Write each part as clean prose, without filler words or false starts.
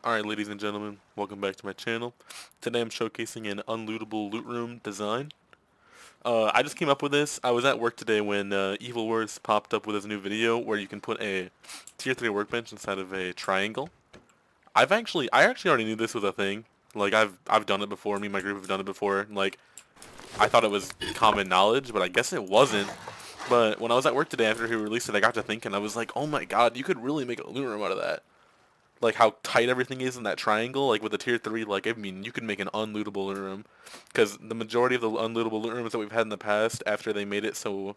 Alright, ladies and gentlemen, welcome back to my channel. Today I'm showcasing an unlootable loot room design. I just came up with this. I was at work today when Evil Wars popped up with his new video where you can put a tier 3 workbench inside of a triangle. I actually already knew this was a thing. Like, I've done it before, me and my group have done it before. Like, I thought it was common knowledge, but I guess it wasn't. But when I was at work today after he released it, I got to thinking, I was like, oh my god, you could really make a loot room out of that. Like how tight everything is in that triangle, like with the tier 3, like I mean, you could make an unlootable loot room, because the majority of the unlootable loot rooms that we've had in the past, after they made it so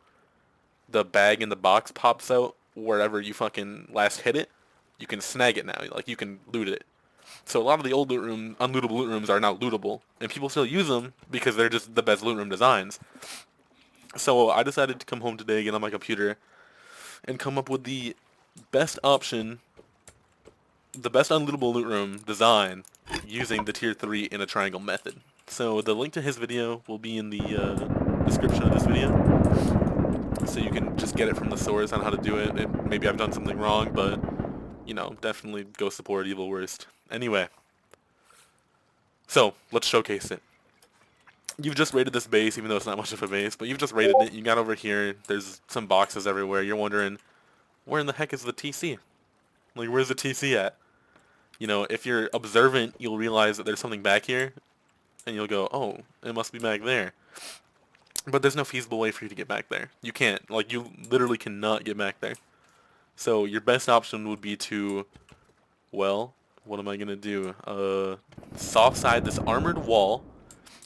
the bag in the box pops out wherever you fucking last hit it, you can snag it now, like you can loot it. So a lot of the old unlootable loot rooms are now lootable, and people still use them because they're just the best loot room designs. So I decided to come home today, get on my computer, and come up with best option the best unlootable loot room design using the tier 3 in a triangle method. So the link to his video will be in the description of this video, so you can just get it from the source on how to do it. Maybe I've done something wrong, but, you know, definitely go support Evil Worst. Anyway, so let's showcase it. You've just raided this base, even though it's not much of a base, but you've just raided it. You got over here, there's some boxes everywhere. You're wondering, where in the heck is the TC? Like, where's the TC at? You know, if you're observant, you'll realize that there's something back here, and you'll go, oh, it must be back there. But there's no feasible way for you to get back there. You can't. Like, you literally cannot get back there. So your best option would be to, well, what am I going to do? Soft side this armored wall,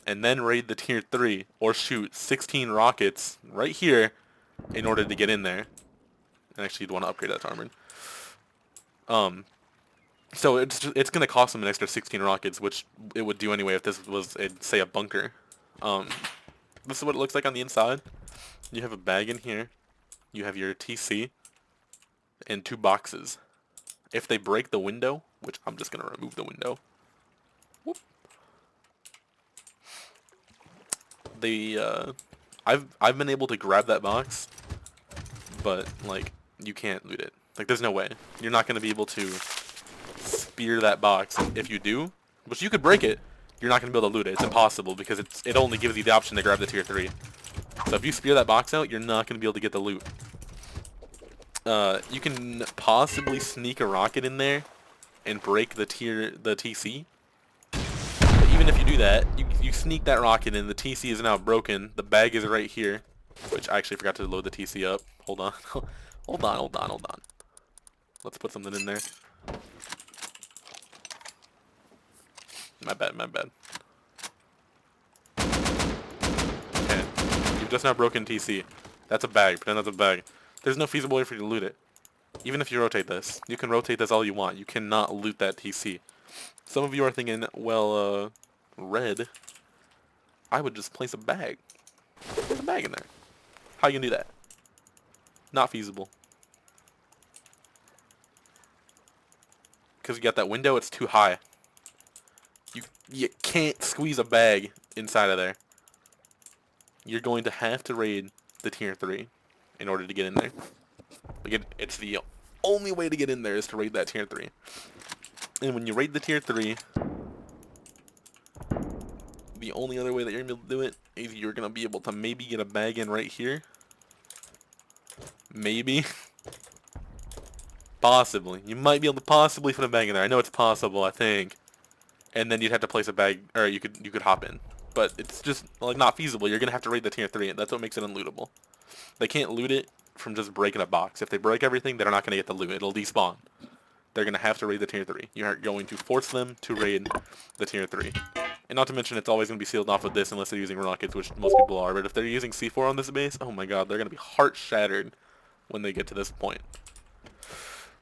and then raid the tier 3, or shoot 16 rockets right here in order to get in there. And actually, you'd want to upgrade that to armored. Um, So it's gonna cost them an extra 16 rockets, which it would do anyway if this was, say, a bunker. Um, this is what it looks like on the inside. You have a bag in here. You have your TC and 2 boxes. If they break the window, which I'm just gonna remove the window. Whoop. They I've been able to grab that box, but like you can't loot it. Like there's no way. You're not gonna be able to spear that box. If you do, which you could break it, you're not going to be able to loot it. It's impossible because it only gives you the option to grab the tier 3. So if you spear that box out, you're not going to be able to get the loot. You can possibly sneak a rocket in there and break the TC. But even if you do that, you sneak that rocket in, the TC is now broken, the bag is right here, which I actually forgot to load the TC up. Hold on. hold on. Let's put something in there. My bad. Okay. You've just now broken TC. That's a bag. Pretend that's a bag. There's no feasible way for you to loot it. Even if you rotate this. You can rotate this all you want. You cannot loot that TC. Some of you are thinking, well, red, I would just place a bag. There's a bag in there. How you gonna do that? Not feasible. Because you got that window, it's too high. You can't squeeze a bag inside of there. You're going to have to raid the tier 3 in order to get in there. Like it's the only way to get in there is to raid that tier 3. And when you raid the tier 3, the only other way that you're going to be able to do it is you're going to be able to maybe get a bag in right here. Maybe. Possibly. You might be able to possibly put a bag in there. I know it's possible, I think. And then you'd have to place a bag, or you could hop in. But it's just like not feasible. You're going to have to raid the tier 3, and that's what makes it unlootable. They can't loot it from just breaking a box. If they break everything, they're not going to get the loot. It'll despawn. They're going to have to raid the tier 3. You are going to force them to raid the tier 3. And not to mention, it's always going to be sealed off with this unless they're using rockets, which most people are. But if they're using C4 on this base, oh my god, they're going to be heart-shattered when they get to this point.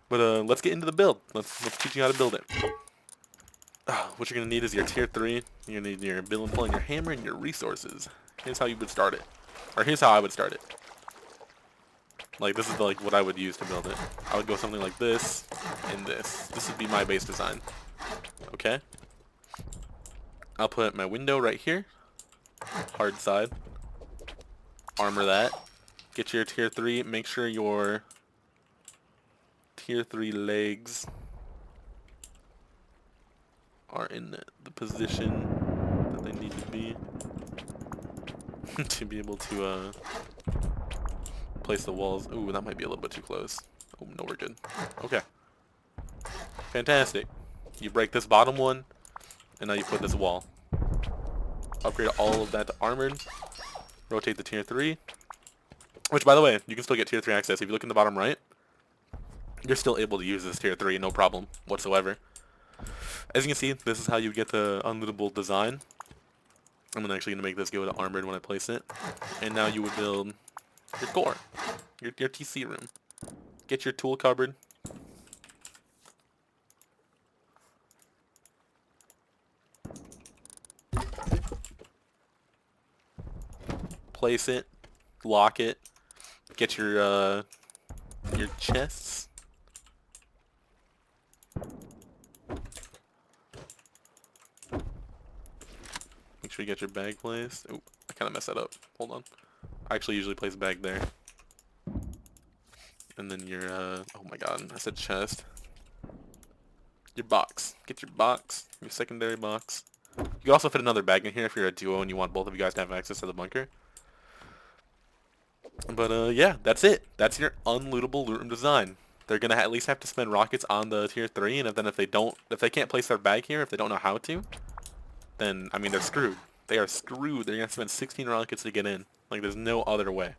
But let's get into the build. Let's teach you how to build it. What you're going to need is your tier 3. You're going to need your building pole and your hammer and your resources. Here's how you would start it. Or here's how I would start it. Like, this is like what I would use to build it. I would go something like this and this. This would be my base design. Okay? I'll put my window right here. Hard side. Armor that. Get your tier 3. Make sure your tier 3 legs are in the position that they need to be to be able to place the walls. Ooh, that might be a little bit too close. Oh, no, we're good. Okay. Fantastic. You break this bottom one, and now you put this wall. Upgrade all of that to armored. Rotate the tier 3. Which, by the way, you can still get tier 3 access. If you look in the bottom right, you're still able to use this tier 3, no problem whatsoever. As you can see, this is how you get the unlootable design. I'm actually going to make this go to armored when I place it. And now you would build your core, your TC room. Get your tool cupboard. Place it, lock it, get your chests. Make sure you get your bag placed. Oh, I kind of messed that up. Hold on. I actually usually place bag there. And then your, oh my god, I said chest. Your box. Get your box, your secondary box. You can also fit another bag in here if you're a duo and you want both of you guys to have access to the bunker. But yeah, that's it. That's your unlootable loot room design. They're gonna at least have to spend rockets on the tier 3, and then if they can't place their bag here, if they don't know how to, then I mean they're screwed. They are screwed. They're gonna spend 16 rockets to get in. Like there's no other way.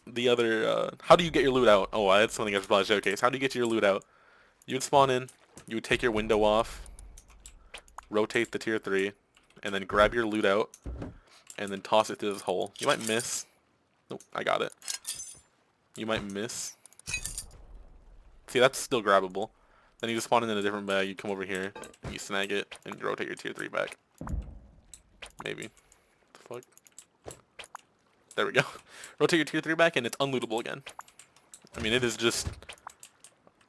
The other, how do you get your loot out? Oh, that's something I should probably showcase. How do you get your loot out? You would spawn in. You would take your window off. Rotate the tier 3, and then grab your loot out, and then toss it through this hole. You might miss. Nope, I got it. You might miss. See, that's still grabbable. Then you just spawn in a different bag, you come over here, and you snag it, and you rotate your tier 3 back. Maybe. What the fuck? There we go. Rotate your tier 3 back, and it's unlootable again. I mean, it is just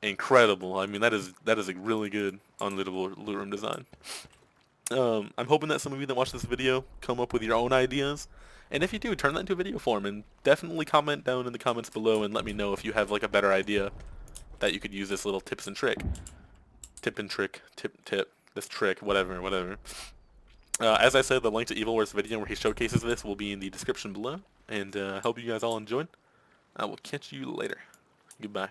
incredible. I mean, that is a really good unlootable loot room design. I'm hoping that some of you that watch this video come up with your own ideas. And if you do, turn that into a video form, and definitely comment down in the comments below and let me know if you have like a better idea that you could use this little tips and trick. This trick, whatever. As I said, the link to Evilware's video where he showcases this will be in the description below. And hope you guys all enjoyed. I will catch you later. Goodbye.